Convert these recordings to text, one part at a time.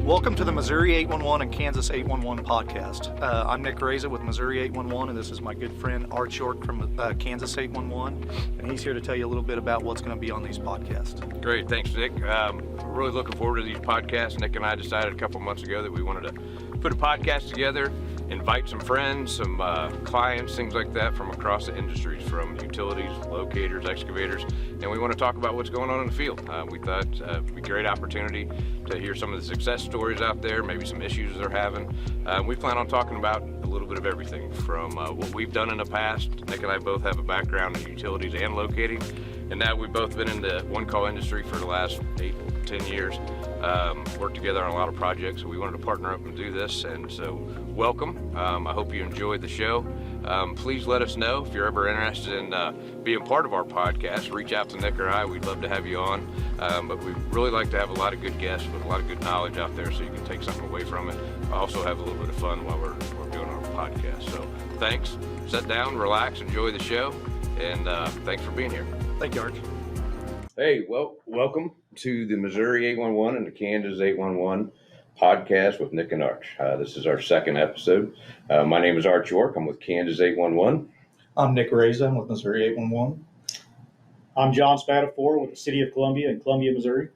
Welcome to the Missouri 811 and Kansas 811 podcast. I'm Nick Reza with Missouri 811, and this is my good friend Art York from Kansas 811, and he's here to tell you a little bit about what's going to be on these podcasts. Great, thanks, Nick. Really looking forward to these podcasts. Nick and I decided a couple months ago that we wanted to put a podcast together, invite some friends, some clients, things like that from across the industries, from utilities, locators, excavators, and we want to talk about what's going on in the field. We thought it'd be a great opportunity to hear some of the success stories out there, maybe some issues they're having. We plan on talking about a little bit of everything from what we've done in the past. Nick and I both have a background in utilities and locating, and now we've both been in the one-call industry for the last 8-10 years. Worked together on a lot of projects, so we wanted to partner up and do this, and so welcome. I hope you enjoyed the show. Please let us know if you're ever interested in being part of our podcast. Reach out to Nick or I. We'd love to have you on, but we really like to have a lot of good guests with a lot of good knowledge out there so you can take something away from it. Also have a little bit of fun while we're doing our podcast. So thanks. Sit down, relax, enjoy the show, and thanks for being here. Thank you, Art. Hey, well, welcome to the Missouri 811 and the Kansas 811 podcast with Nick and Arch. This is our second episode. My name is Art York. I'm with Kansas 811. I'm Nick Reza. I'm with Missouri 811. I'm John Spatafora with the City of Columbia in Columbia, Missouri.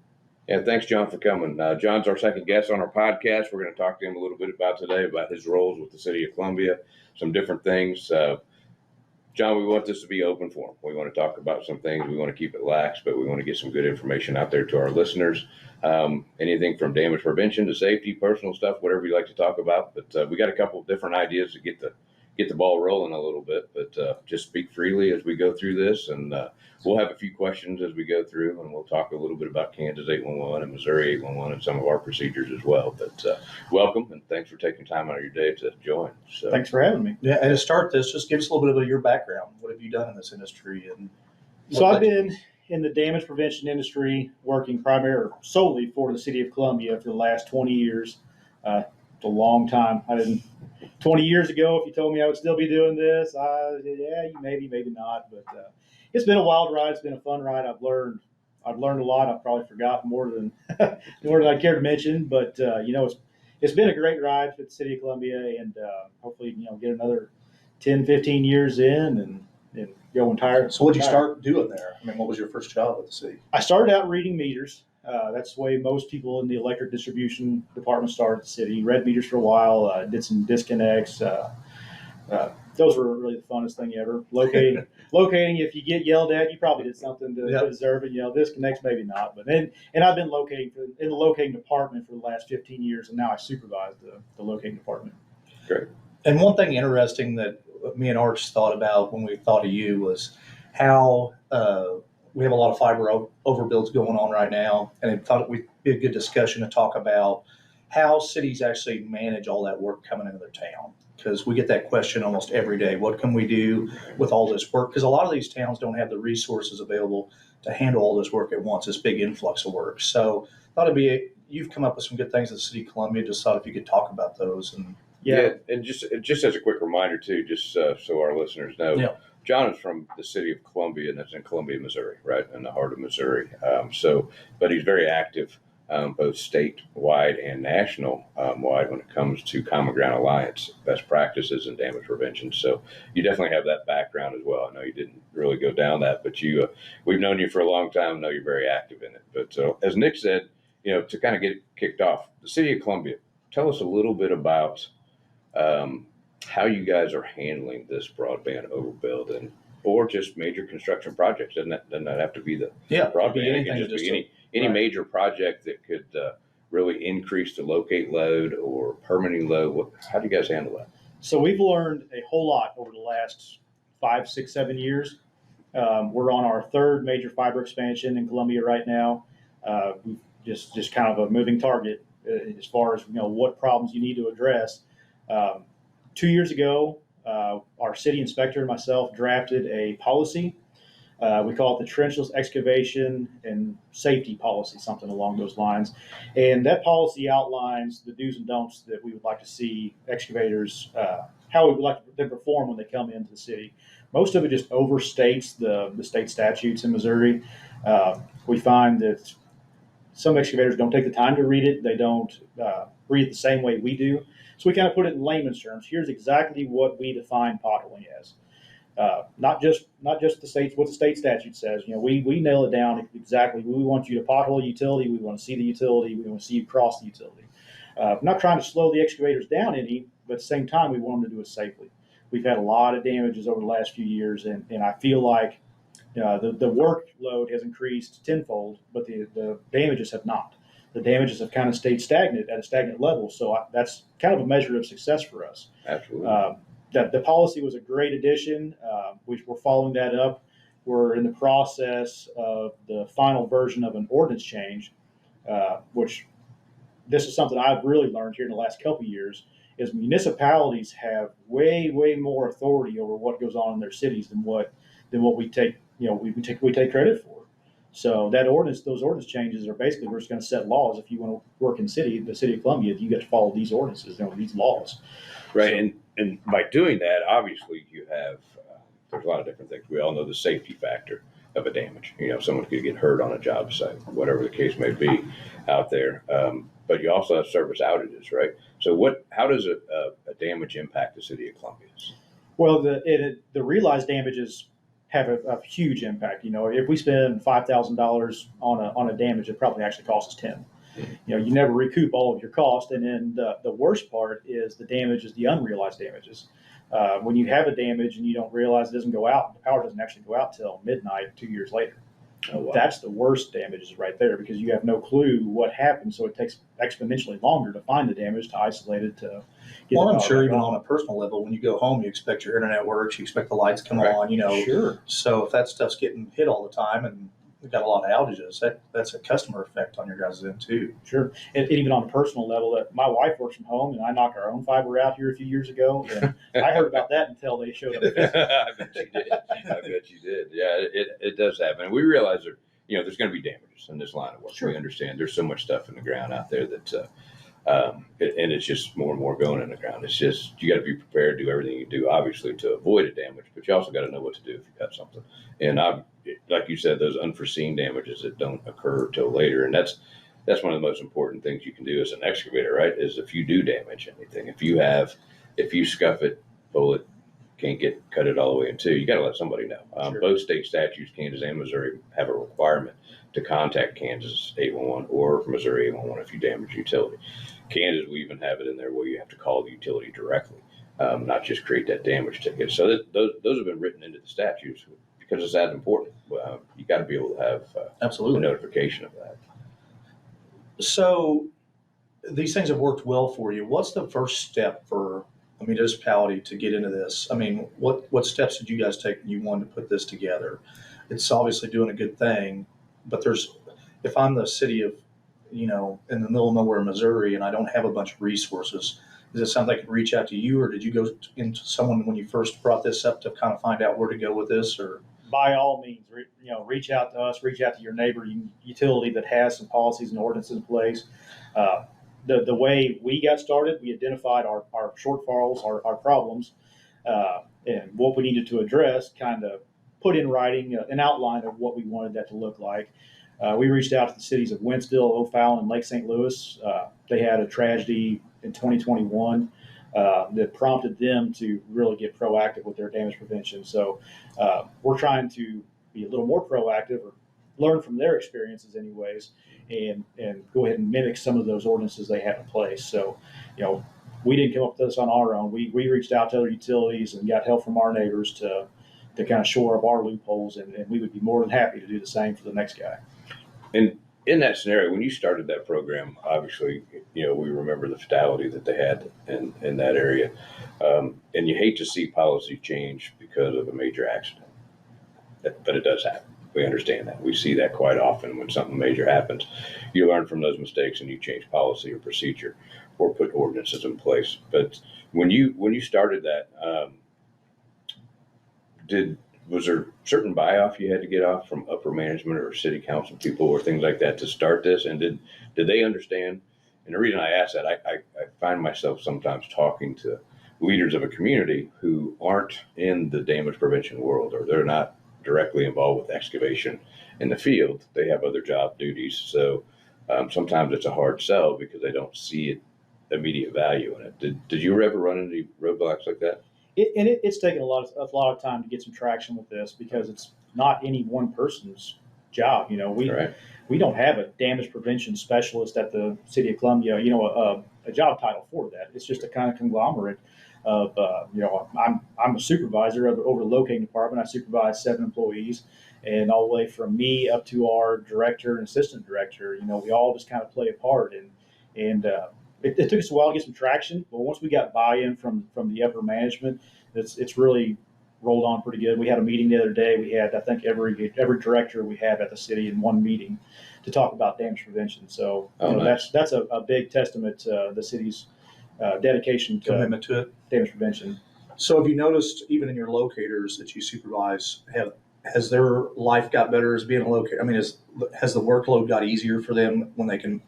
Yeah, thanks, John, for coming. John's our second guest on our podcast. We're going to talk to him a little bit about today, about his roles with the City of Columbia, some different things. John, we want this to be open forum. We want to talk about some things. We want to keep it lax, but we want to get some good information out there to our listeners. Anything from damage prevention to safety, personal stuff, whatever you like to talk about. But we got a couple of different ideas to get the ball rolling a little bit. But just speak freely as we go through this, and we'll have a few questions as we go through, and we'll talk a little bit about Kansas 811 and Missouri 811 and some of our procedures as well. But welcome, and thanks for taking time out of your day to join. So, Thanks for having me. Yeah, and to start this, just give us a little bit of your background. What have you done in this industry? So I've been in the damage prevention industry, working primarily solely for the City of Columbia for the last 20 years. It's a long time. 20 years ago, if you told me I would still be doing this, maybe not. But it's been a wild ride. It's been a fun ride. I've learned a lot. I've probably forgotten more than I care to mention. But it's been a great ride for the City of Columbia, and hopefully get another 10, 15 years in and go entire. So what did you start doing there? I mean, what was your first job at the city? I started out reading meters. That's the way most people in the electric distribution department start at the city. Read meters for a while, did some disconnects. Those were really the funnest thing ever. Locating, if you get yelled at, you probably did something to deserve it. Disconnects, maybe not. But then, and I've been in the locating department for the last 15 years, and now I supervise the locating department. great. And one thing interesting that me and Arch thought about when we thought of you was how we have a lot of fiber overbuilds going on right now, and I thought it would be a good discussion to talk about how cities actually manage all that work coming into their town. Because we get that question almost every day. What can we do with all this work? Because a lot of these towns don't have the resources available to handle all this work at once, this big influx of work. So I thought you've come up with some good things at the City of Columbia. Just thought if you could talk about those. And just as a quick reminder too, just so our listeners know, John is from the City of Columbia, and that's in Columbia, Missouri, right in the heart of Missouri. But he's very active, both statewide and national-wide when it comes to Common Ground Alliance best practices and damage prevention. So you definitely have that background as well. I know you didn't really go down that, but we've known you for a long time. I know you're very active in it. But as Nick said, to kind of get kicked off, the City of Columbia, tell us a little bit about how you guys are handling this broadband overbuild or just major construction projects. Doesn't that have to be the broadband? It can just be any major project that could really increase the locate load or permitting load. How do you guys handle that? So we've learned a whole lot over the last 5, 6, 7 years. We're on our third major fiber expansion in Columbia right now. We've just kind of a moving target as far as what problems you need to address. 2 years ago, our city inspector and myself drafted a policy. We call it the trenchless excavation and safety policy, something along those lines. And that policy outlines the do's and don'ts that we would like to see excavators, how we would like them to perform when they come into the city. most of it just overstates the state statutes in Missouri. We find that some excavators don't take the time to read it. They don't read it the same way we do. So we kind of put it in layman's terms. Here's exactly what we define potholing as. Not just the states what the state statute says. We nail it down exactly. We want you to pothole a utility. We want to see the utility. We want to see you cross the utility. I'm not trying to slow the excavators down any, but at the same time, we want them to do it safely. We've had a lot of damages over the last few years, and I feel like the workload has increased tenfold, but the damages have not. The damages have kind of stayed stagnant at a stagnant level. So that's kind of a measure of success for us. Absolutely. The policy was a great addition. We're following that up. We're in the process of the final version of an ordinance change, which this is something I've really learned here in the last couple of years, is municipalities have way more authority over what goes on in their cities than what we take we take credit for. So those ordinance changes are basically, we're just going to set laws. If you want to work in the city of Columbia, you get to follow these ordinances, these laws. Right, and by doing that, obviously you have there's a lot of different things. We all know the safety factor of a damage. Someone could get hurt on a job site, whatever the case may be out there. But you also have service outages, right? So how does a damage impact the city of Columbia? Well, the realized damages have a huge impact. If we spend $5,000 on a damage, it probably actually costs us 10. You never recoup all of your cost, and then the worst part is the unrealized damages. When you have a damage and you don't realize it doesn't go out, the power doesn't actually go out till midnight 2 years later. Oh, wow. That's the worst damages right there, because you have no clue what happened, so it takes exponentially longer to find the damage, to isolate it, to get I'm sure even on a personal level, when you go home, you expect your internet works, you expect the lights come on, Sure. So if that stuff's getting hit all the time and we've got a lot of outages, that's a customer effect on your guys' end too. Sure. And even on a personal level, my wife works from home, and I knocked our own fiber out here a few years ago, and I heard about that until they showed up. I bet you did. Yeah, it does happen. And we realize that, there's going to be damages in this line of work. Sure. We understand there's so much stuff in the ground out there that, and it's just more and more going in the ground. It's just, you got to be prepared, do everything you do, obviously, to avoid a damage, but you also got to know what to do if you got something. And like you said, those unforeseen damages that don't occur till later. And that's one of the most important things you can do as an excavator, right? Is if you do damage anything, if you scuff it, pull it, can't cut it all the way in two, you got to let somebody know. Sure. Both state statutes, Kansas and Missouri, have a requirement to contact Kansas 811 or Missouri 811 if you damage a utility. Kansas, we even have it in there where you have to call the utility directly, not just create that damage ticket. So those have been written into the statutes because it's that important. You got to be able to have absolutely a notification of that. So these things have worked well for you. What's the first step for a municipality to get into this? I mean, what steps did you guys take when you wanted to put this together? It's obviously doing a good thing, but if I'm the city of, in the middle of nowhere, Missouri, and I don't have a bunch of resources, is it something I could reach out to you, or did you go into someone when you first brought this up to kind of find out where to go with this? Or by all means, reach out to us, reach out to your neighboring utility that has some policies and ordinances in place. The way we got started, we identified our shortfalls, our problems, and what we needed to address, kind of put in writing an outline of what we wanted that to look like. We reached out to the cities of Wentzville, O'Fallon, and Lake St. Louis. They had a tragedy in 2021 that prompted them to really get proactive with their damage prevention. So we're trying to be a little more proactive, or learn from their experiences anyways, and go ahead and mimic some of those ordinances they have in place. So, we didn't come up with this on our own. We reached out to other utilities and got help from our neighbors to kind of shore up our loopholes, and we would be more than happy to do the same for the next guy. And in that scenario, when you started that program, obviously, we remember the fatality that they had in that area. And you hate to see policy change because of a major accident, but it does happen. We understand that. We see that quite often when something major happens. You learn from those mistakes and you change policy or procedure or put ordinances in place. But when you started that, was there certain buy-off you had to get off from upper management or city council people or things like that to start this? And did they understand? And the reason I ask that, I find myself sometimes talking to leaders of a community who aren't in the damage prevention world, or they're not directly involved with excavation in the field. They have other job duties. So sometimes it's a hard sell because they don't see it, immediate value in it. Did you ever run into roadblocks like that? It's taken a lot of time to get some traction with this because it's not any one person's job. Right. We don't have a damage prevention specialist at the City of Columbia. A job title for that. It's just a kind of conglomerate of I'm a supervisor over the locating department. I supervise 7 employees, and all the way from me up to our director and assistant director. We all just kind of play a part, and it took us a while to get some traction, but once we got buy-in from the upper management, it's really rolled on pretty good. We had a meeting the other day. We had, I think, every director we have at the city in one meeting to talk about damage prevention. So nice. that's a big testament to the city's dedication to Commitment to it. damage prevention. So have you noticed, even in your locators that you supervise, has their life got better as being a locator? I mean, has the workload got easier for them when they can?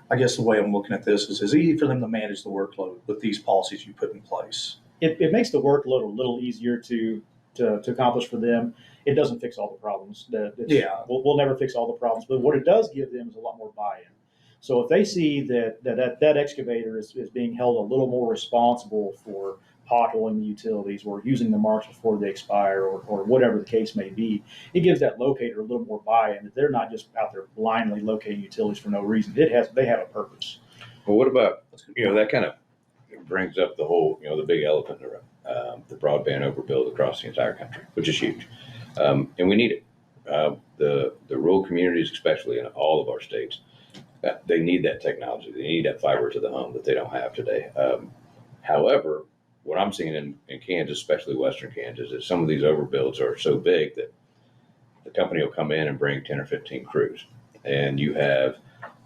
I guess the way I'm looking at this is it's easy for them to manage the workload with these policies you put in place. It makes the workload a little easier to accomplish for them. It doesn't fix all the problems. We'll never fix all the problems, but what it does give them is a lot more buy-in. So if they see that excavator is being held a little more responsible for potholing the utilities or using the marks before they expire or whatever the case may be, it gives that locator a little more buy-in that they're not just out there blindly locating utilities for no reason. They have a purpose. Well, what about, that kind of brings up the whole, the big elephant in the room, the broadband overbuild across the entire country, which is huge. And we need it. The rural communities, especially in all of our states, they need that technology. They need that fiber to the home that they don't have today. However, what I'm seeing in Kansas, especially Western Kansas, is some of these overbuilds are so big that the company will come in and bring 10 or 15 crews. And you have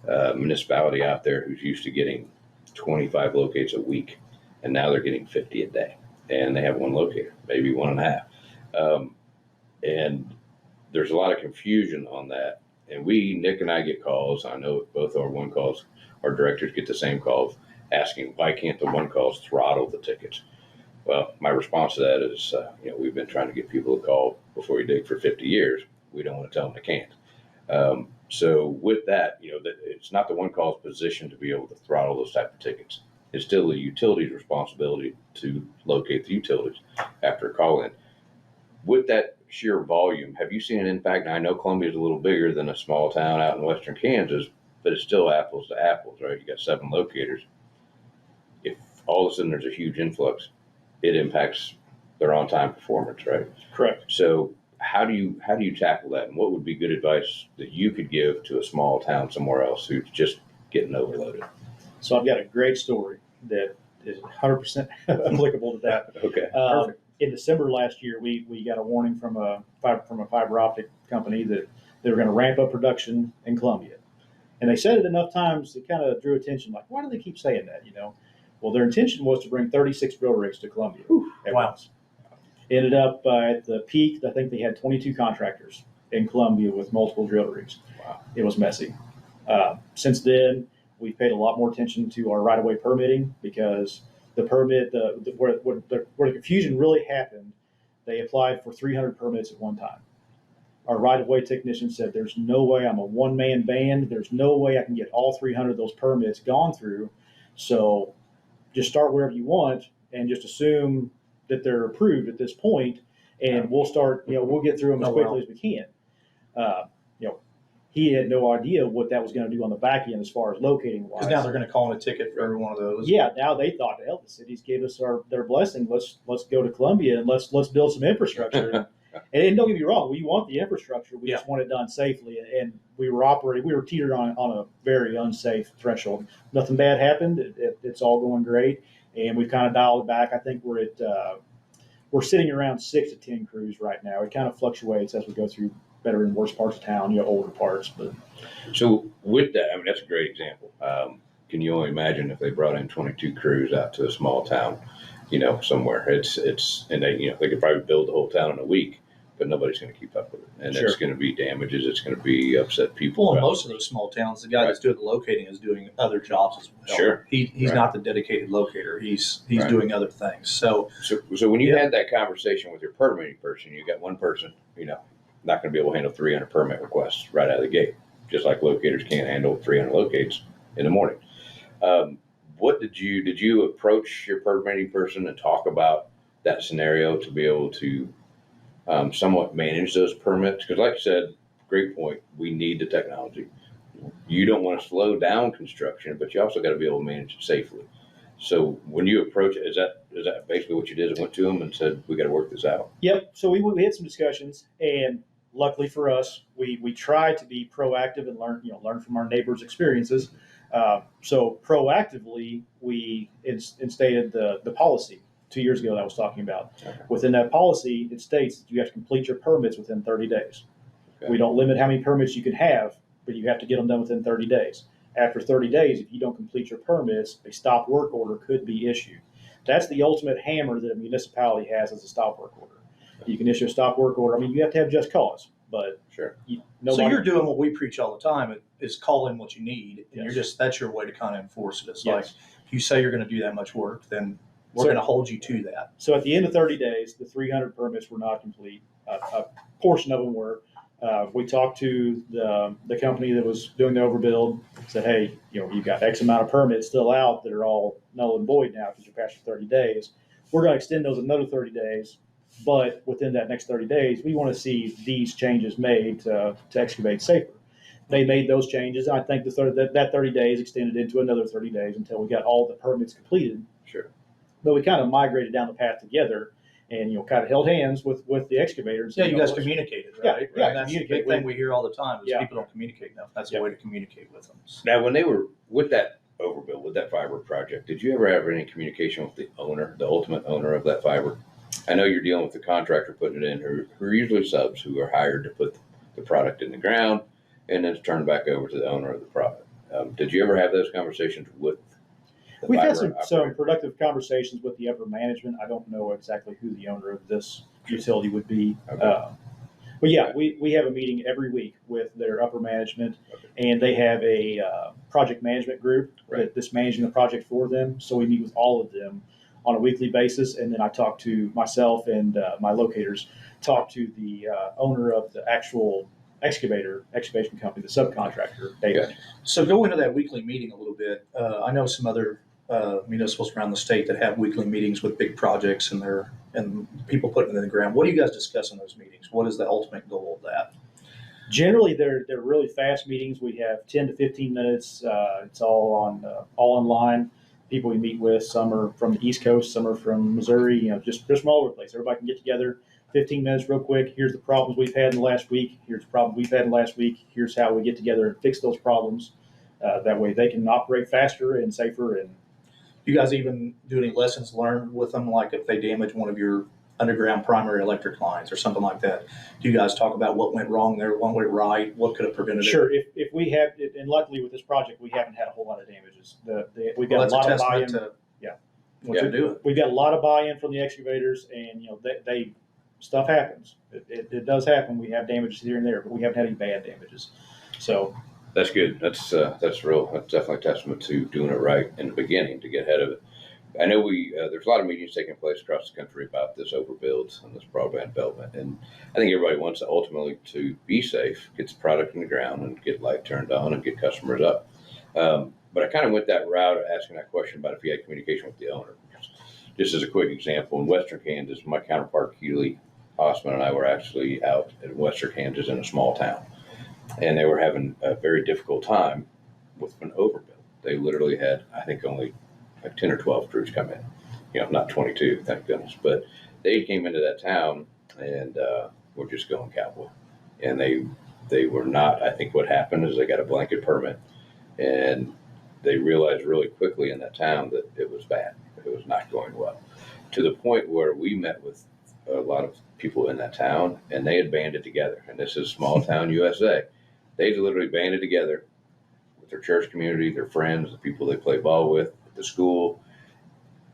a municipality out there who's used to getting 25 locates a week, and now they're getting 50 a day. And they have one locator, maybe one and a half. And there's a lot of confusion on that. And Nick and I get calls. I know both our one calls, our directors get the same calls asking, why can't the one calls throttle the tickets? Well, my response to that is, we've been trying to get people to call before you dig for 50 years. We don't want to tell them they can't. So with that, it's not the one call's position to be able to throttle those type of tickets. It's still the utility's responsibility to locate the utilities after a call in. With that sheer volume, have you seen an impact? Now, I know Columbia is a little bigger than a small town out in Western Kansas, but it's still apples to apples, right? You got 7 locators. If all of a sudden there's a huge influx, it impacts their on-time performance, right? Correct. So how do you tackle that? And what would be good advice that you could give to a small town somewhere else who's just getting overloaded? So I've got a great story that is 100% applicable to that. Okay. Perfect. In December last year, we got a warning from a fiber optic company that they were going to ramp up production in Columbia. And they said it enough times it kind of drew attention. Like, why do they keep saying that? Well, their intention was to bring 36 drill rigs to Columbia at once. Ended up at the peak, I think they had 22 contractors in Columbia with multiple drill rigs. Wow. It was messy. Since then, we've paid a lot more attention to our right-of-way permitting because the permit, where the confusion really happened, they applied for 300 permits at one time. Our right-of-way technician said, there's no way, I'm a one-man band. There's no way I can get all 300 of those permits gone through. So just start wherever you want and just assume that they're approved at this point, and we'll start, we'll get through them as quickly as we can. He had no idea what that was going to do on the back end as far as locating wise. Because now they're going to call in a ticket for every one of those. Yeah, now they thought, hell, the cities gave us their blessing. Let's go to Columbia and let's build some infrastructure. And don't get me wrong, we want the infrastructure. We just want it done safely. And we were teetered on a very unsafe threshold. Nothing bad happened. It's all going great. And we've kind of dialed it back. I think we're sitting around 6 to 10 crews right now. It kind of fluctuates as we go through better and worse parts of town, older parts. But so with that, that's a great example. Can you only imagine if they brought in 22 crews out to a small town, somewhere? And they, they could probably build the whole town in a week, but nobody's going to keep up with it. And Sure. it's going to be damages. It's going to be upset people. Well, in most of those small towns, the guy that's doing the locating is doing other jobs as well. Sure. He's Right. not the dedicated locator. He's Right. doing other things. So So when you Yeah. had that conversation with your permitting person, you got one person, not going to be able to handle 300 permit requests right out of the gate, just like locators can't handle 300 locates in the morning. What did you approach your permitting person and talk about that scenario to be able to somewhat manage those permits? Because like I said, great point. We need the technology. You don't want to slow down construction, but you also got to be able to manage it safely. So when you approach it, is that basically what you did? Went to them and said, we got to work this out? Yep. So we had some discussions, and luckily for us, we tried to be proactive and learn from our neighbors' experiences. So proactively, we instated the policy 2 years ago that I was talking about. Okay. Within that policy, it states that you have to complete your permits within 30 days. Okay. We don't limit how many permits you can have, but you have to get them done within 30 days. After 30 days, if you don't complete your permits, a stop work order could be issued. That's the ultimate hammer that a municipality has as a stop work order. You can issue a stop work order. I mean, you have to have just cause, but Sure. So you're doing what we preach all the time, is call in what you need, and Yes. that's your way to kind of enforce it. It's Yes. like, if you say you're going to do that much work, then we're So- going to hold you to that. So at the end of 30 days, the 300 permits were not complete. A portion of them were. We talked to the company that was doing the overbuild, said, hey, you've got X amount of permits still out that are all null and void now because you're past your 30 days. We're going to extend those another 30 days, but within that next 30 days, we want to see these changes made to excavate safer. They made those changes. I think that 30 days extended into another 30 days until we got all the permits completed. Sure. But we kind of migrated down the path together, and kind of held hands with the excavators. Yeah, you guys communicated, right? Yeah, And that's the communicate. big thing we hear all the time is Yeah. people don't communicate enough. That's Yeah. a way to communicate with them. Now, when they were with that overbuild, with that fiber project, did you ever have any communication with the owner, the ultimate owner of that fiber? I know you're dealing with the contractor putting it in, who are usually subs who are hired to put the product in the ground, and then it's turned back over to the owner of the product. Did you ever have those conversations with the We've had fiber some operator? productive conversations with the upper management. I don't know exactly who the owner of this utility would be. Okay. But yeah, we have a meeting every week with their upper management, and they have a project management group that's managing the project for them. So we meet with all of them on a weekly basis, and then I talk to myself and my locators, talk to the owner of the actual excavation company, the subcontractor, David. Okay. So go into that weekly meeting a little bit. I know some other municipals around the state that have weekly meetings with big projects and people putting it in the ground. What do you guys discuss in those meetings? What is the ultimate goal of that? Generally, they're really fast meetings. We have 10 to 15 minutes. It's all online. People we meet with, some are from the East Coast, some are from Missouri. Just from all over the place. Everybody can get together. 15 minutes, real quick. Here's the problems we've had in the last week. Here's the problem we've had in the last week. Here's how we get together and fix those problems. That way, they can operate faster and safer. And You guys even do any lessons learned with them, like if they damage one of your underground primary electric lines or something like that? Do you guys talk about what went wrong there, what went right, what could have prevented it? sure, if we have, and luckily with this project, we haven't had a whole lot of damages. We've got Well, a lot of that's a buy-in. testament to Yeah. what Yeah. you're doing. We've got a lot of buy-in from the excavators, and they stuff happens. It does happen. We have damages here and there, but we haven't had any bad damages. So That's good. That's real. That's definitely a testament to doing it right in the beginning to get ahead of it. I know there's a lot of meetings taking place across the country about this overbuilds and this broadband development, and I think everybody wants to ultimately to be safe, get the product in the ground, and get light turned on and get customers up. But I kind of went that route of asking that question about if you had communication with the owner. Just as a quick example, in Western Kansas, my counterpart Keely Osman and I were actually out in Western Kansas in a small town, and they were having a very difficult time with an overbuild. They literally had, I think, only like 10 or 12 crews come in, not 22, thank goodness. But they came into that town and were just going cowboy. And they were not, I think what happened is they got a blanket permit, and they realized really quickly in that town that it was bad. It was not going well. To the point where we met with a lot of people in that town, and they had banded together. And this is small town USA. They literally banded together with their church community, their friends, the people they play ball with, the school.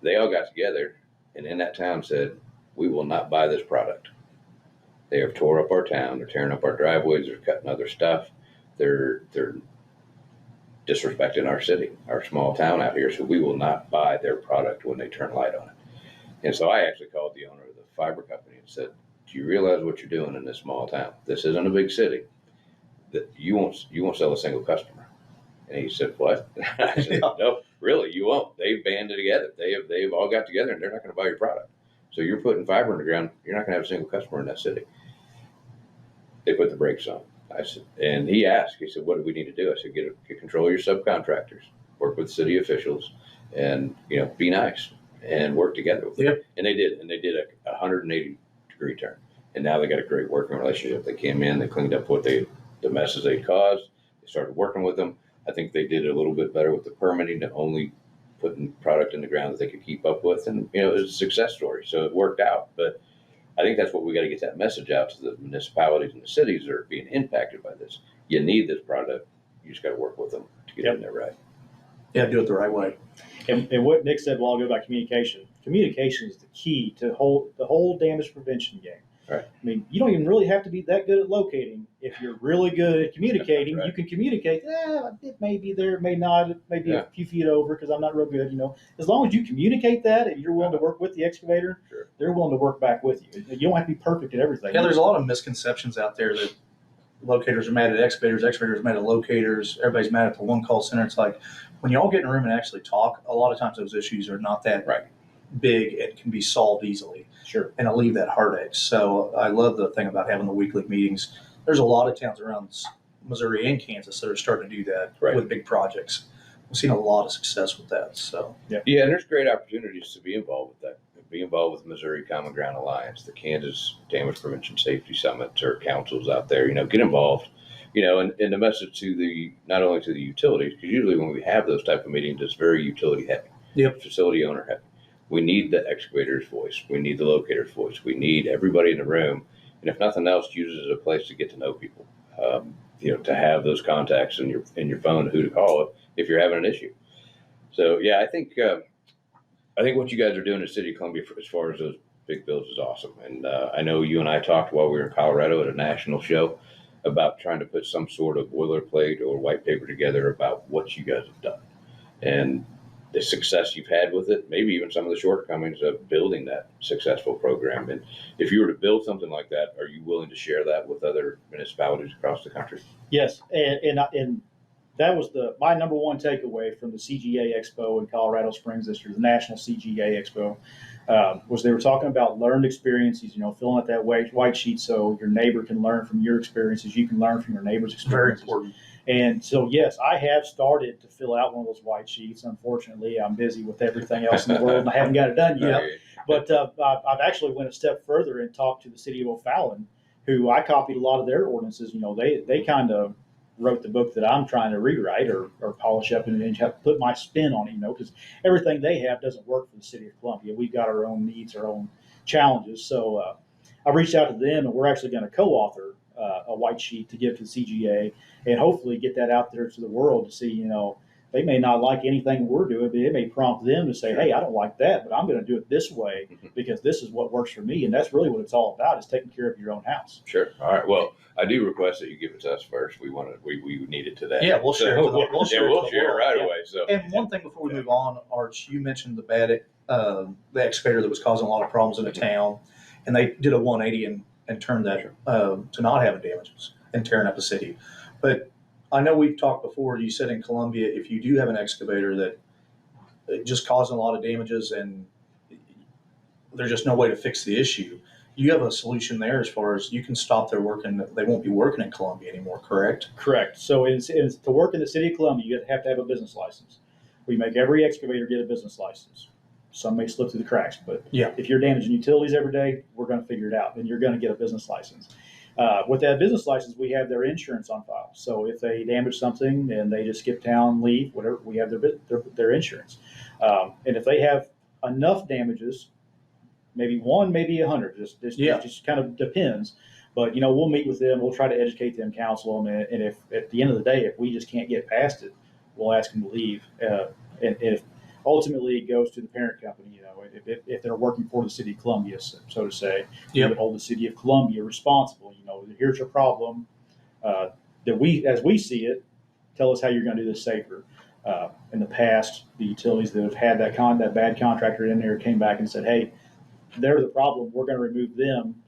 They all got together and in that town said, we will not buy this product. They have tore up our town. They're tearing up our driveways. They're cutting other stuff. They're disrespecting our city, our small town out here. So we will not buy their product when they turn light on it. And so I actually called the owner of the fiber company and said, "Do you realize what you're doing in this small town? This isn't a big city. That you won't sell a single customer." And he said, "What?" I said, "No, really, you won't. They've banded together. They've all got together, and they're not going to buy your product. So you're putting fiber in the ground. You're not going to have a single customer in that city." They put the brakes on. I said, and he asked. He said, "What do we need to do?" I said, "Get control of your subcontractors. Work with city officials, and be nice and work together with them." Yep. And they did. And they did a 180-degree turn. And now they got a great working relationship. They came in. They cleaned up the messes they caused. They started working with them. I think they did a little bit better with the permitting to only putting product in the ground that they could keep up with. And, it was a success story. So it worked out. But I think that's what we got to get that message out to the municipalities and the cities that are being impacted by this. You need this product. You just got to work with them to get in there right. Yeah, do it the right way. And what Nick said a while ago about communication. Communication is the key to the whole damage prevention game. Right. I mean, you don't even really have to be that good at locating. If you're really good at communicating, Right. You can communicate. It may be there, it may not. It may be a few feet over because I'm not real good. As long as you communicate that and you're willing to work with the excavator, Sure. They're willing to work back with you. You don't have to be perfect at everything. Yeah, there's a lot of misconceptions out there that locators are mad at excavators are mad at locators, everybody's mad at the one call center. It's like when you all get in a room and actually talk, a lot of times those issues are not that big and can be solved easily. Sure. And alleviate that heartache. So I love the thing about having the weekly meetings. There's a lot of towns around Missouri and Kansas that are starting to do that with big projects. We've seen a lot of success with that. So yeah, and there's great opportunities to be involved with that. Be involved with Missouri Common Ground Alliance, the Kansas Damage Prevention Safety Summits, or councils out there. Get involved. And the message to not only to the utilities, because usually when we have those type of meetings, it's very utility heavy, facility owner heavy. We need the excavator's voice. We need the locator's voice. We need everybody in the room. And if nothing else, use it as a place to get to know people. To have those contacts in your phone, who to call if you're having an issue. So yeah, I think what you guys are doing in the city of Columbia as far as those big bills is awesome. And I know you and I talked while we were in Colorado at a national show about trying to put some sort of boilerplate or white paper together about what you guys have done and the success you've had with it, maybe even some of the shortcomings of building that successful program. And if you were to build something like that, are you willing to share that with other municipalities across the country? Yes, and that was my number one takeaway from the CGA Expo in Colorado Springs this year, the National CGA Expo, was they were talking about learned experiences, filling out that white sheet so your neighbor can learn from your experiences, you can learn from your neighbor's experiences. very important. And so, yes, I have started to fill out one of those white sheets. Unfortunately, I'm busy with everything else in the world, and I haven't got it done yet. But I've actually went a step further and talked to the city of O'Fallon, who I copied a lot of their ordinances. They kind of wrote the book that I'm trying to rewrite or polish up and put my spin on it, because everything they have doesn't work for the city of Columbia. We've got our own needs, our own challenges. So I reached out to them, and we're actually going to co-author a white sheet to give to the CGA and hopefully get that out there to the world to see, they may not like anything we're doing, but it may prompt them to say, hey, I don't like that, but I'm going to do it this way because this is what works for me. And that's really what it's all about, is taking care of your own house. Sure. All right. Well, I do request that you give it to us first. We need it today. Yeah, we'll share it. We'll share it right away. So. And one thing before we move on, Arch, you mentioned the excavator that was causing a lot of problems in the town, and they did a 180 and turned that to not having damages and tearing up the city. But I know we've talked before, you said in Columbia, if you do have an excavator that just causing a lot of damages and there's just no way to fix the issue, you have a solution there as far as you can stop their work and they won't be working in Columbia anymore, correct? Correct. So to work in the city of Columbia, you have to have a business license. We make every excavator get a business license. Some may slip through the cracks, but if you're damaging utilities every day, we're going to figure it out, and you're going to get a business license. With that business license, we have their insurance on file. So if they damage something and they just skip town, leave, whatever, we have their insurance. And if they have enough damages, maybe 1, maybe 100, just kind of depends. But we'll meet with them, we'll try to educate them, counsel them, and if at the end of the day, if we just can't get past it, we'll ask them to leave. And if ultimately it goes to the parent company. If they're working for the city of Columbia, so to say, Yep. we hold the city of Columbia responsible. Here's your problem. That as we see it, tell us how you're going to do this safer. In the past, the utilities that have had that bad contractor in there came back and said, "Hey, they're the problem. We're going to remove them,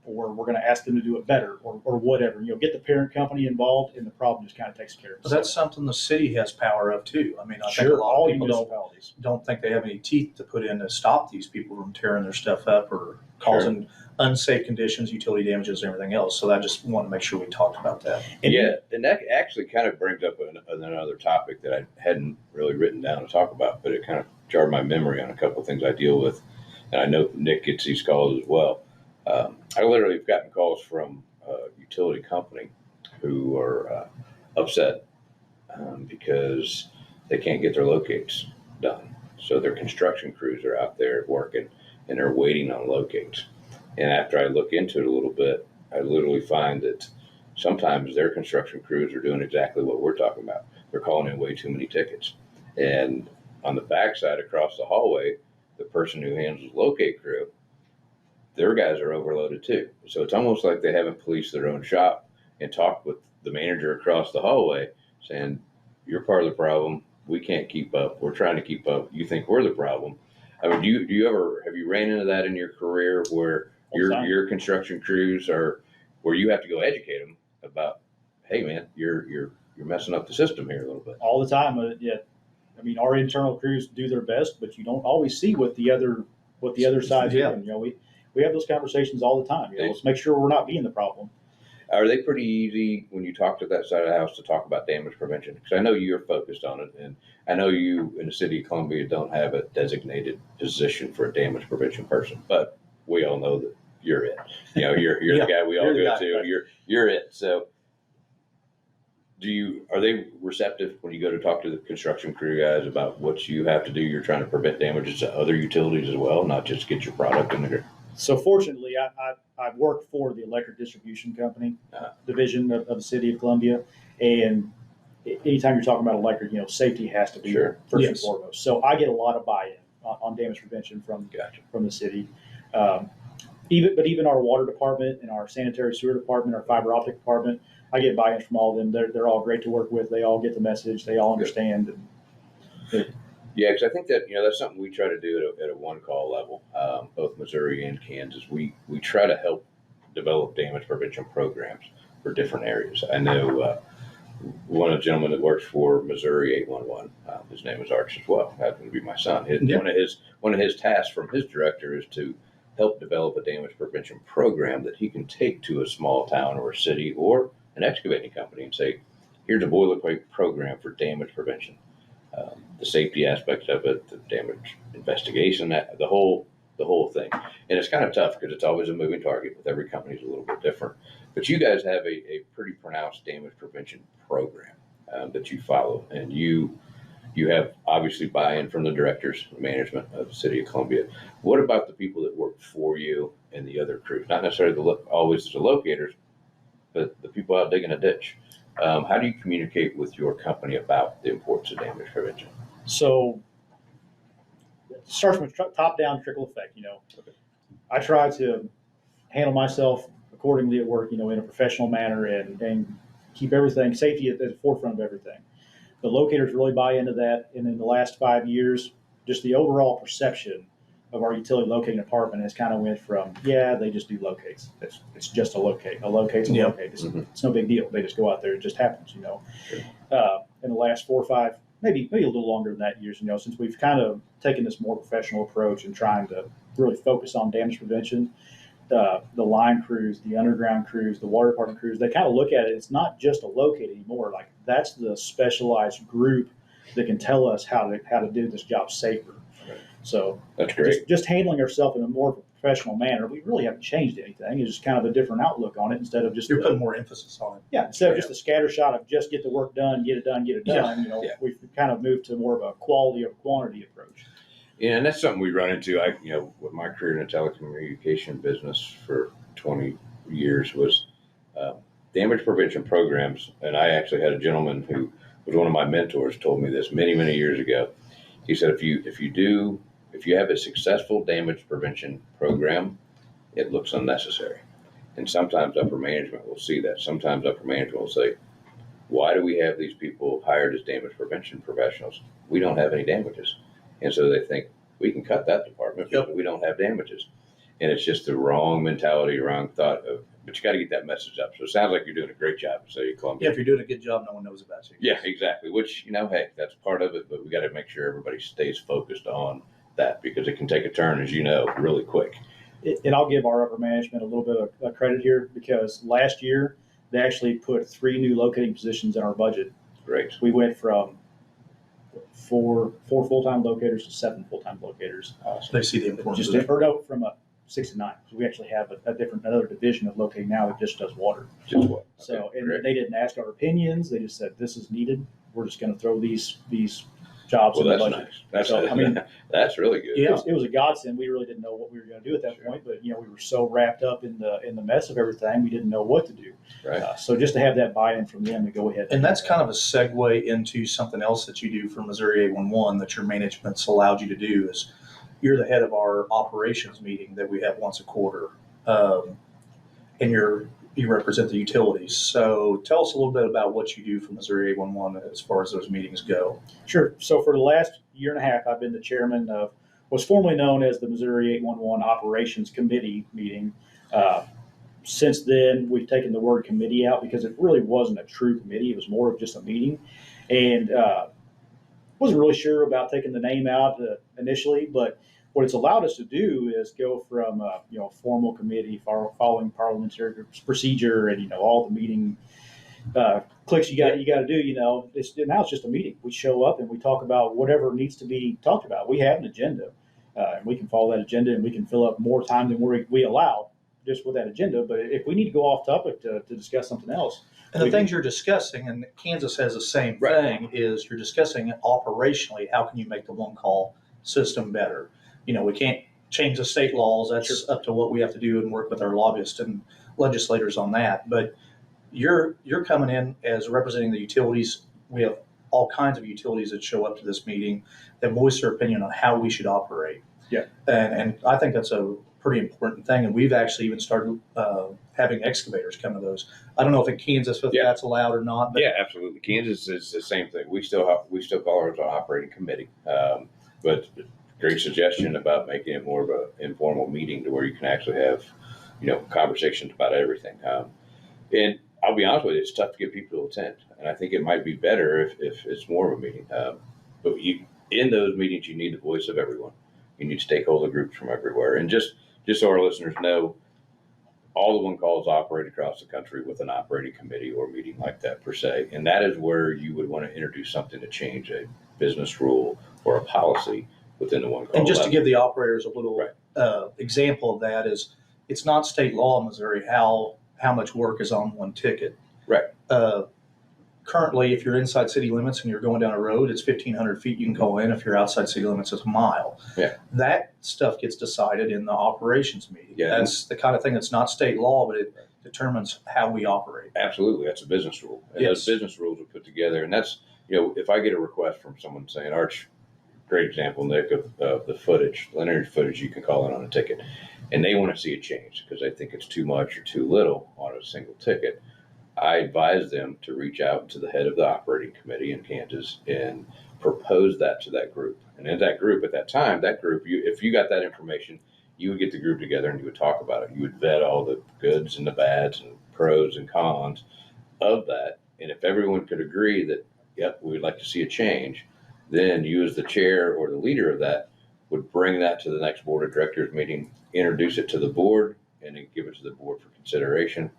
or we're going to ask them to do it better, or whatever." Get the parent company involved, and the problem just kind of takes care of But itself. that's something the city has power of too. I mean, I think a Sure, lot all of people municipalities. don't think they have any teeth to put in to stop these people from tearing their stuff up or causing unsafe conditions, utility damages, and everything else. So I just want to make sure we talked about that. And and that actually kind of brings up another topic that I hadn't really written down to talk about, but it kind of jarred my memory on a couple of things I deal with. And I know Nick gets these calls as well. I literally have gotten calls from a utility company who are upset because they can't get their locates done. So their construction crews are out there working and they're waiting on locates. And after I look into it a little bit, I literally find that sometimes their construction crews are doing exactly what we're talking about. They're calling in way too many tickets. And on the backside across the hallway, the person who handles the locate crew, their guys are overloaded too. So it's almost like they haven't policed their own shop and talked with the manager across the hallway saying, "You're part of the problem. We can't keep up. We're trying to keep up. You think we're the problem." I mean, have you ran into that in your career where your construction crews are, where you have to go educate them about, "Hey man, you're messing up the system here a little bit"? All the time. Yeah. I mean, our internal crews do their best, but you don't always see what the other side's doing. We have those conversations all the time. Let's make sure we're not being the problem. Are they pretty easy when you talk to that side of the house to talk about damage prevention? Because I know you're focused on it, and I know you in the city of Columbia don't have a designated position for a damage prevention person, but we all know that you're it. You're the guy we all go to. Right? You're it. So, are they receptive when you go to talk to the construction crew guys about what you have to do? You're trying to prevent damages to other utilities as well, not just get your product in the ground. So fortunately, I've worked for the electric distribution company division of the city of Columbia, and anytime you're talking about electric, safety has to be first and foremost. So I get a lot of buy-in on damage prevention from the city. Even our water department and our sanitary sewer department, our fiber optic department, I get buy-in from all of them. They're all great to work with. They all get the message. They all understand. Yeah, because I think that that's something we try to do at a one call level, both Missouri and Kansas. We try to help develop damage prevention programs for different areas. I know one of the gentlemen that works for Missouri 811. His name is Arch as well. Happens to be my son. One of his tasks from his director is to help develop a damage prevention program that he can take to a small town or a city or an excavating company and say, "Here's a boilerplate program for damage prevention." The safety aspects of it, the damage investigation, the whole thing. And it's kind of tough because it's always a moving target with every company is a little bit different. But you guys have a pretty pronounced damage prevention program that you follow. And you have obviously buy-in from the directors and management of the city of Columbia. What about the people that work for you and the other crews? Not necessarily always the locators, but the people out digging a ditch. How do you communicate with your company about the importance of damage prevention? So it starts from top-down trickle effect. I try to handle myself accordingly at work, in a professional manner and keep everything, safety at the forefront of everything. The locators really buy into that. And in the last 5 years, just the overall perception of our utility locating department has kind of went from, they just do locates. It's just a locate. A locate's a locate. It's no big deal. They just go out there. It just happens, In the last 4 or 5, maybe a little longer than that years, since we've kind of taken this more professional approach and trying to really focus on damage prevention, the line crews, the underground crews, the water department crews, they kind of look at it. It's not just a locate anymore. Like that's the specialized group that can tell us how to do this job safer. So that's great. Just handling ourselves in a more professional manner. We really haven't changed anything. It's just kind of a different outlook on it instead of just you're putting more emphasis on it. Yeah, instead of just a scatter shot of just get the work done, get it done. We've kind of moved to more of a quality over quantity approach. Yeah, and that's something we run into. With my career in the telecommunication business for 20 years was damage prevention programs. And I actually had a gentleman who was one of my mentors told me this many, many years ago. He said if you have a successful damage prevention program, it looks unnecessary. And sometimes upper management will see that. Sometimes upper management will say, why do we have these people hired as damage prevention professionals? We don't have any damages. And so they think we can cut that department because we don't have damages. And it's just the wrong mentality, wrong thought of, but you got to get that message up. So it sounds like you're doing a great job in City of Columbia. Yeah, if you're doing a good job, no one knows about you. Yeah, exactly. Which, hey, that's part of it, but we got to make sure everybody stays focused on that because it can take a turn, as you know, really quick. And I'll give our upper management a little bit of credit here because last year they actually put 3 new locating positions in our budget. Great. We went from 4 full-time locators to 7 full-time locators. So they see the importance Just of it. or no, from 6 to 9. So we actually have another division of locating now that just does water. Just what? So and great. they didn't ask our opinions. They just said this is needed. We're just going to throw these jobs Well, in the that's budget. nice. That's So, I mean, that's really good. Yeah. It was a godsend. We really didn't know what we were going to do at that Sure. point, but we were so wrapped up in the mess of everything, we didn't know what to do. Right. So just to have that buy-in from them to go ahead. And that's kind of a segue into something else that you do for Missouri 811 that your management's allowed you to do is you're the head of our operations meeting that we have once a quarter. And you represent the utilities. So tell us a little bit about what you do for Missouri 811 as far as those meetings go. Sure. So for the last year and a half, I've been the chairman of what's formerly known as the Missouri 811 Operations Committee meeting. Since then, we've taken the word committee out because it really wasn't a true committee. It was more of just a meeting. And wasn't really sure about taking the name out initially, but what it's allowed us to do is go from a formal committee following parliamentary procedure and all the meeting clicks you got to do. Now it's just a meeting. We show up and we talk about whatever needs to be talked about. We have an agenda, and we can follow that agenda, and we can fill up more time than we allow just with that agenda. But if we need to go off topic to discuss something else. And the things you're discussing, and Kansas has the same thing, is you're discussing operationally, how can you make the one-call system better? We can't change the state laws. That's up to what we have to do and work with our lobbyists and legislators on that. But you're coming in as representing the utilities. We have all kinds of utilities that show up to this meeting that voice their opinion on how we should operate. Yeah. And I think that's a pretty important thing. And we've actually even started having excavators come to those. I don't know if in Kansas if that's allowed or not. But yeah, absolutely. Kansas is the same thing. We still call ours an operating committee. But great suggestion about making it more of an informal meeting to where you can actually have, conversations about everything. And I'll be honest with you, it's tough to get people to attend. And I think it might be better if it's more of a meeting. But in those meetings, you need the voice of everyone. You need stakeholder groups from everywhere. And just so our listeners know, all the one calls operate across the country with an operating committee or meeting like that per se. And that is where you would want to introduce something to change a business rule or a policy within the one call. And just to give the operators a little example of that is it's not state law in Missouri how much work is on one ticket. Right. Currently, if you're inside city limits and you're going down a road, it's 1,500 feet you can call in. If you're outside city limits, it's a mile. Yeah. That stuff gets decided in the operations meeting. Yeah. That's the kind of thing that's not state law, but it determines how we operate. Absolutely. That's a business rule. And Yes. those business rules are put together. And that's, if I get a request from someone saying, Arch, great example, Nick, of the footage, linear footage you can call in on a ticket, and they want to see a change because they think it's too much or too little on a single ticket. I advise them to reach out to the head of the operating committee in Kansas and propose that to that group. And in that group, at that time, if you got that information, you would get the group together and you would talk about it. You would vet all the goods and the bads and pros and cons of that. And if everyone could agree that, yep, we would like to see a change, then you as the chair or the leader of that would bring that to the next board of directors meeting, introduce it to the board, and then give it to the board for consideration.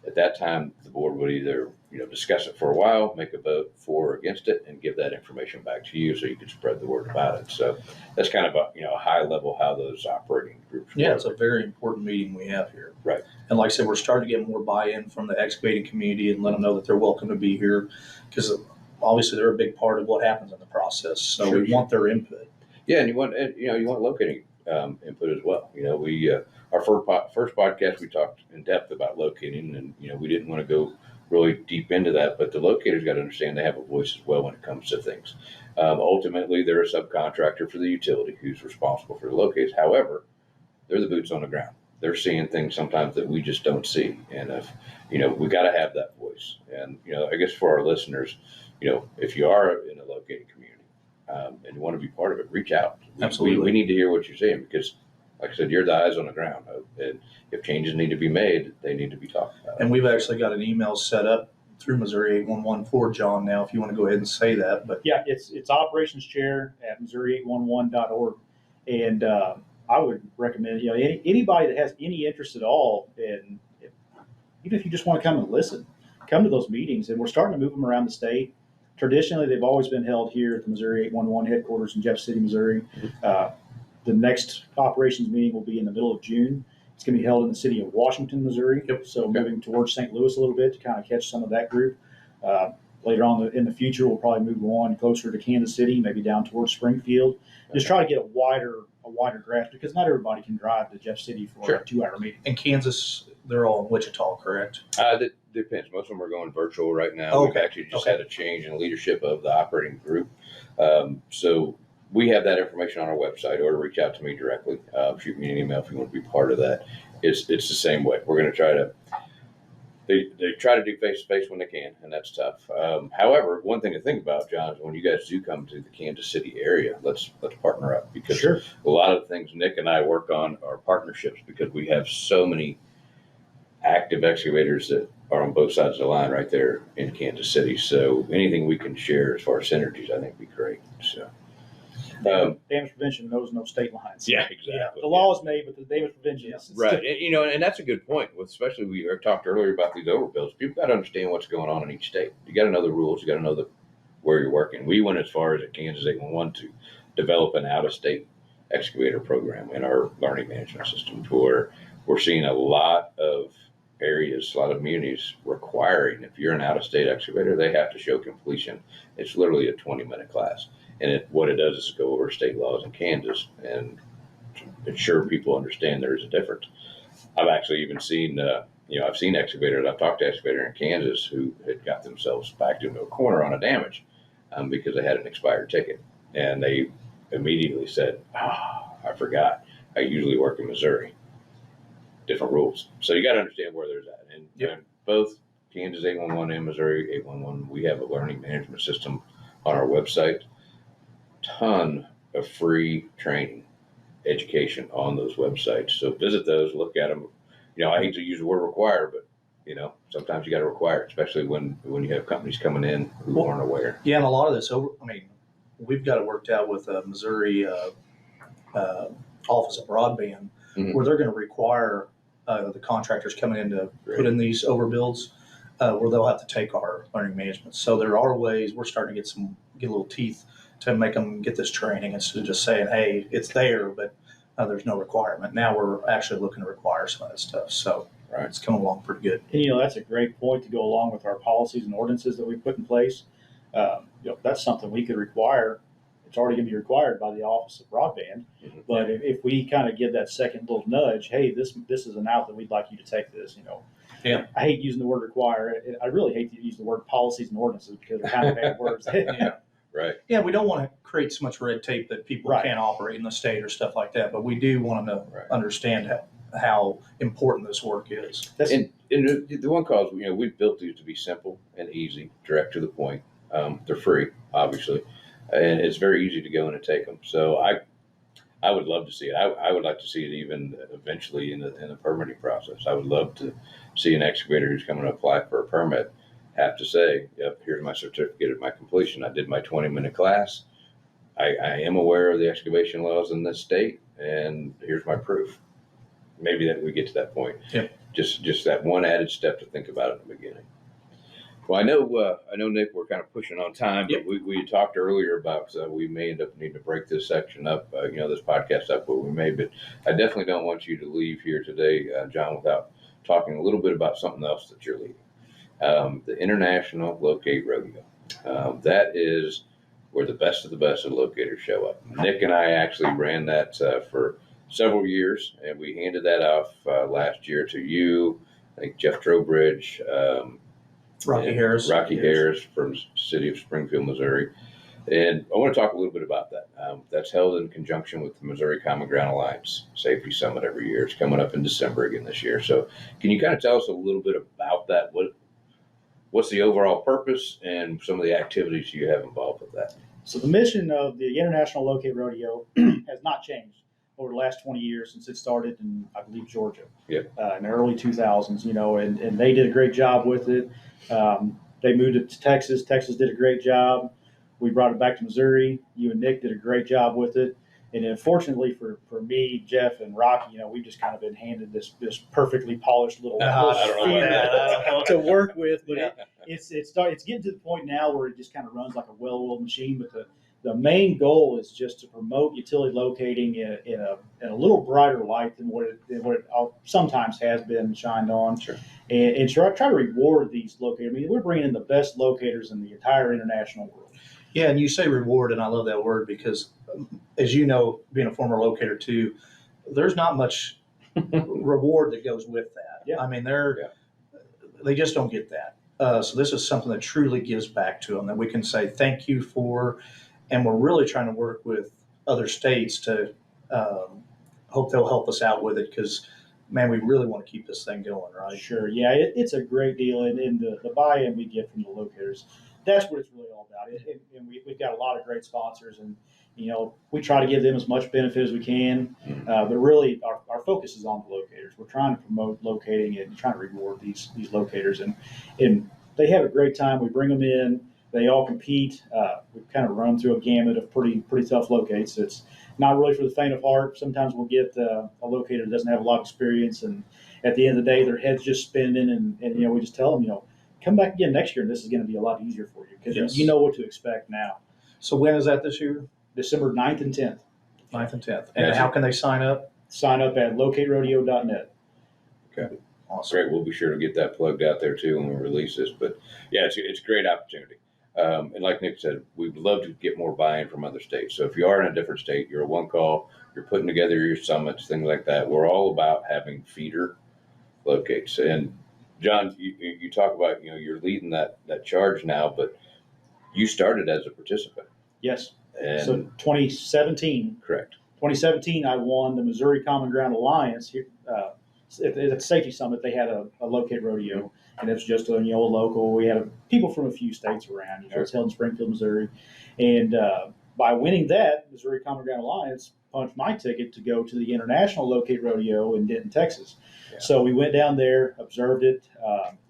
At that time, the board would either, discuss it for a while, make a vote for or against it, and give that information back to you so you could spread the word about it. So that's kind of a high level how those operating groups work. Yeah, it's a very important meeting we have here. Right. And like I said, we're starting to get more buy-in from the excavating community and let them know that they're welcome to be here because obviously they're a big part of what happens in the process. So we want their input. Yeah, and you want locating input as well. Our first podcast we talked in depth about locating, and we didn't want to go really deep into that, but the locators got to understand they have a voice as well when it comes to things. Ultimately, they're a subcontractor for the utility who's responsible for the locators. However, they're the boots on the ground. They're seeing things sometimes that we just don't see. And if, we got to have that voice. And, I guess for our listeners, if you are in a locating community and you want to be part of it, reach out. Absolutely. We need to hear what you're saying because, like I said, you're the eyes on the ground. And if changes need to be made, they need to be talked about. And we've actually got an email set up through Missouri 811 for John now, if you want to go ahead and say that. But Yeah, it's operations chair at Missouri811.org. And I would recommend, anybody that has any interest at all, and even if you just want to come and listen, come to those meetings. And we're starting to move them around the state. Traditionally, they've always been held here at the Missouri 811 headquarters in Jeff City, Missouri. The next operations meeting will be in the middle of June. It's going to be held in the city of Washington, Missouri. Yep. So moving towards St. Louis a little bit to kind of catch some of that group. Later on in the future, we'll probably move on closer to Kansas City, maybe down towards Springfield. Just try to get a wider grasp because not everybody can drive to Jeff City for a 2-hour meeting. in Kansas, they're all in Wichita, correct? That depends. Most of them are going virtual right now. Okay. We've actually just had a change in leadership of the operating group. So we have that information on our website, or reach out to me directly. Shoot me an email if you want to be part of that. It's the same way. We're going to try to. They try to do face-to-face when they can, and that's tough. However, one thing to think about, John, is when you guys do come to the Kansas City area, let's partner up because a lot of the things Nick and I work on are partnerships because we have so many active excavators that are on both sides of the line right there in Kansas City. So anything we can share as far as synergies, I think would be great. So. Damage prevention knows no state lines. Yeah, exactly. Yeah, the law is made, but the damage prevention is right. And that's a good point. Especially we talked earlier about these overbills. People got to understand what's going on in each state. You got to know the rules. You got to know where you're working. We went as far as at Kansas 811 to develop an out-of-state excavator program in our learning management system, where we're seeing a lot of areas, a lot of communities requiring, if you're an out-of-state excavator, they have to show completion. It's literally a 20-minute class. And what it does is go over state laws in Kansas and ensure people understand there's a difference. I've actually even seen, I've seen excavators, I've talked to excavators in Kansas who had got themselves backed into a corner on a damage because they had an expired ticket. And they immediately said, I forgot. I usually work in Missouri. Different rules. So you got to understand where there's at. And both Kansas 811 and Missouri 811, we have a learning management system on our website. Ton of free training, education on those websites. So visit those, look at them. I hate to use the word require, but sometimes you got to require it, especially when you have companies coming in who aren't aware. Yeah, and a lot of this, we've got it worked out with Missouri Office of Broadband, where they're going to require the contractors coming in to put in these overbuilds, where they'll have to take our learning management. So there are ways we're starting to get a little teeth to make them get this training instead of just saying, hey, it's there, but there's no requirement. Now we're actually looking to require some of that stuff. So it's coming along pretty good. And, that's a great point to go along with our policies and ordinances that we put in place. That's something we could require. It's already going to be required by the Office of Broadband. But if we kind of give that second little nudge, hey, this is an out that we'd like you to take this, Yeah. I hate using the word require. I really hate to use the word policies and ordinances because they're kind of bad words. Right. Yeah, we don't want to create so much red tape that people can't operate in the state or stuff like that, but we do want them to understand how important this work is. And the one cause, we've built these to be simple and easy, direct to the point. They're free, obviously, and it's very easy to go in and take them. So I would love to see it. I would like to see it even eventually in the permitting process. I would love to see an excavator who's coming to apply for a permit have to say, yep, here's my certificate of my completion. I did my 20-minute class. I am aware of the excavation laws in this state, and here's my proof. Maybe that we get to that point. Yep. Just that one added step to think about in the beginning. Well, I know, Nick, we're kind of pushing on time, but we talked earlier about we may end up needing to break this section up, this podcast up, but we may. But I definitely don't want you to leave here today, John, without talking a little bit about something else that you're leading. The International Locate Rodeo. That is where the best of the best of locators show up. Nick and I actually ran that for several years, and we handed that off last year to you, I think Jeff Trowbridge, Rocky and Harris. Rocky Harris from city of Springfield, Missouri. And I want to talk a little bit about that. That's held in conjunction with the Missouri Common Ground Alliance Safety Summit every year. It's coming up in December again this year. So can you kind of tell us a little bit about that? What's the overall purpose and some of the activities you have involved with that? So the mission of the International Locate Rodeo has not changed over the last 20 years since it started in, I believe, Georgia. Yep. In the early 2000s, and they did a great job with it. They moved it to Texas. Texas did a great job. We brought it back to Missouri. You and Nick did a great job with it. And unfortunately for me, Jeff, and Rocky, we've just kind of been handed this perfectly polished little I don't know about that. to work with. But Yeah. it's getting to the point now where it just kind of runs like a well-oiled machine. But the main goal is just to promote utility locating in a little brighter light than what it sometimes has been shined on. Sure. And try to reward these locators. I mean, we're bringing in the best locators in the entire international world. Yeah, and you say reward, and I love that word because, as you know, being a former locator too, there's not much reward that goes with that. Yeah. I mean, they just don't get that. So this is something that truly gives back to them that we can say thank you for, and we're really trying to work with other states to hope they'll help us out with it because, man, we really want to keep this thing going, right? Sure. Yeah, it's a great deal, and the buy-in we get from the locators, that's what it's really all about. And we've got a lot of great sponsors, and we try to give them as much benefit as we can. But really, our focus is on the locators. We're trying to promote locating and trying to reward these locators, and they have a great time. We bring them in. They all compete. We've kind of run through a gamut of pretty tough locates. It's not really for the faint of heart. Sometimes we'll get a locator that doesn't have a lot of experience, and at the end of the day, their head's just spinning, and we just tell them, come back again next year, and this is going to be a lot easier for you because Yes. you know what to expect now. So when is that this year? December 9th and 10th. 9th and 10th. And Gotcha. how can they sign up? Sign up at locaterodeo.net. Okay. Awesome. Great. We'll be sure to get that plugged out there too when we release this. But yeah, it's a great opportunity. And like Nick said, we'd love to get more buy-in from other states. So if you are in a different state, you're a one call, you're putting together your summits, things like that. We're all about having feeder locates. And John, you talk about, you're leading that charge now, but you started as a participant. Yes. And So 2017, correct. I won the Missouri Common Ground Alliance here. At the safety summit, they had a locate rodeo, and it's just a local. We had people from a few states around. Sure. It's held in Springfield, Missouri, and by winning that, Missouri Common Ground Alliance punched my ticket to go to the International Locate Rodeo in Denton, Texas. Yeah. So we went down there, observed it.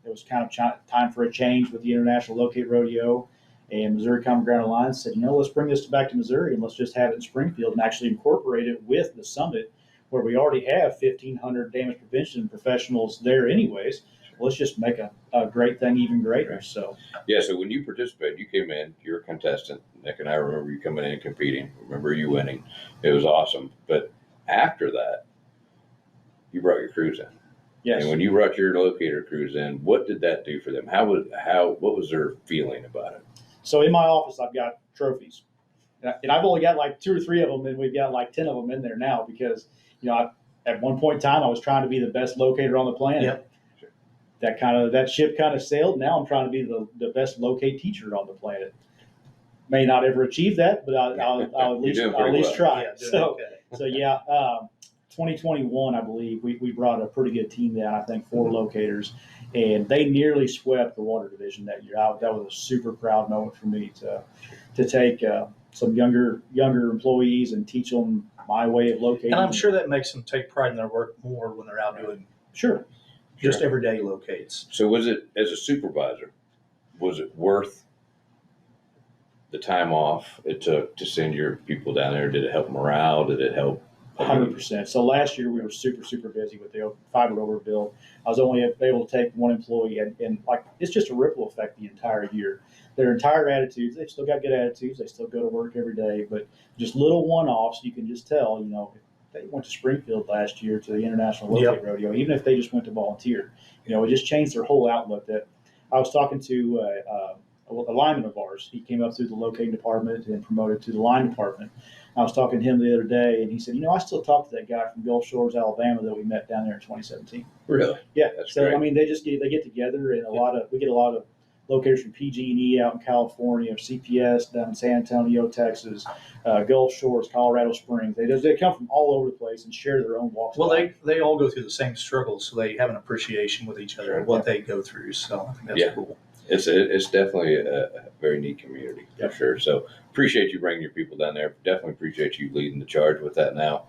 It was kind of time for a change with the International Locate Rodeo. And Missouri Common Ground Alliance said, let's bring this back to Missouri and let's just have it in Springfield and actually incorporate it with the summit where we already have 1,500 damage prevention professionals there anyways. Let's just make a great thing even greater. Right. So Yeah, so when you participated, you came in, you're a contestant. Nick and I remember you coming in and competing. Remember you winning. It was awesome. But after that, you brought your crews in. yes. And when you brought your locator crews in, what did that do for them? What was their feeling about it? So in my office, I've got trophies. And I've only got like 2 or 3 of them, and we've got like 10 of them in there now because, at one point in time, I was trying to be the best locator on the planet. Yep. That ship kind of sailed. Now I'm trying to be the best locate teacher on the planet. May not ever achieve that, but I'll at least You're doing pretty well. try. Yeah, doing So okay. so yeah, 2021, I believe we brought a pretty good team down. I think 4 locators, and they nearly swept the water division that year. That was a super proud moment for me to take some younger employees and teach them my way of locating. And I'm sure that makes them take pride in their work more when they're out doing Sure. just everyday locates. So was it, as a supervisor, was it worth the time off it took to send your people down there? Did it help morale? Did it help? 100%. So last year we were super busy with the fiber overbuild. I was only able to take 1 employee, and like it's just a ripple effect the entire year. Their entire attitudes, they've still got good attitudes. They still go to work every day, but just little one-offs. You can just tell, if they went to Springfield last year to the International Locate Rodeo, even if they just went to volunteer, it just changed their whole outlook. That I was talking to a lineman of ours. He came up through the locating department and promoted to the line department. I was talking to him the other day, and he said, I still talk to that guy from Gulf Shores, Alabama, that we met down there in 2017. Really? Yeah. That's So great. I mean, they get together, and we get a lot of locators from PG&E out in California, CPS down in San Antonio, Texas, Gulf Shores, Colorado Springs. They come from all over the place and share their own walks. Well, they all go through the same struggles, so they have an appreciation with each other and what they go through. So I think that's cool. It's definitely a very neat community for sure. So appreciate you bringing your people down there. Definitely appreciate you leading the charge with that now.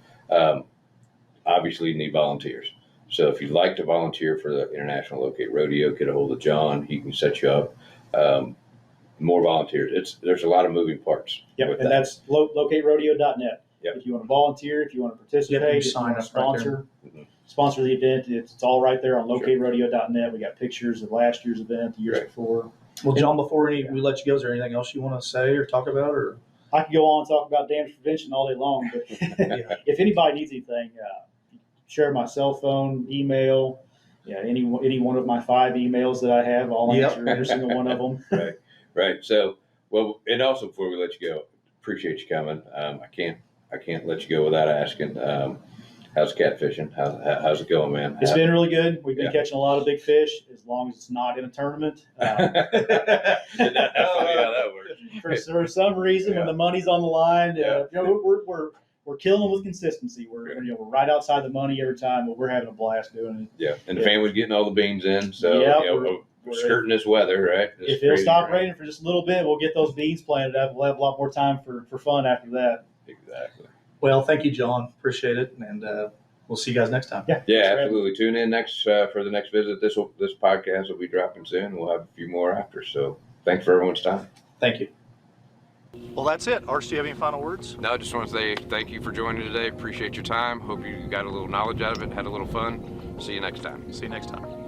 Obviously, you need volunteers. So if you'd like to volunteer for the International Locate Rodeo, get a hold of John. He can set you up. More volunteers. There's a lot of moving parts. Yep, and that's locaterodeo.net. Yep. If you want to volunteer, if you want to participate, if you want to sponsor, sponsor the event, it's all right there on locaterodeo.net. We got pictures of last year's event, the years before. Well, John, before we let you go, is there anything else you want to say or talk about? Or I could go on and talk about damage prevention all day long, but if anybody needs anything, share my cell phone, email, any one of my 5 emails that I have. I'll answer every single one of them. Right. So, well, and also before we let you go, appreciate you coming. I can't let you go without asking, how's catfishing? How's it going, man? It's been really good. We've been catching a lot of big fish, as long as it's not in a tournament. That's funny how that works. For some reason, when the money's on the line, we're killing them with consistency. We're right outside the money every time, but we're having a blast doing it. Yeah, and the family's getting all the beans in, so we're skirting this weather, right? If it'll stop raining for just a little bit, we'll get those beans planted up. We'll have a lot more time for fun after that. Exactly. Well, thank you, John. Appreciate it, and we'll see you guys next time. Yeah, absolutely. Tune in next for the next visit. This podcast will be dropping soon. We'll have a few more after. So thanks for everyone's time. Thank you. Well, that's it. Arch, do you have any final words? No, I just want to say thank you for joining today. Appreciate your time. Hope you got a little knowledge out of it, had a little fun. See you next time. See you next time.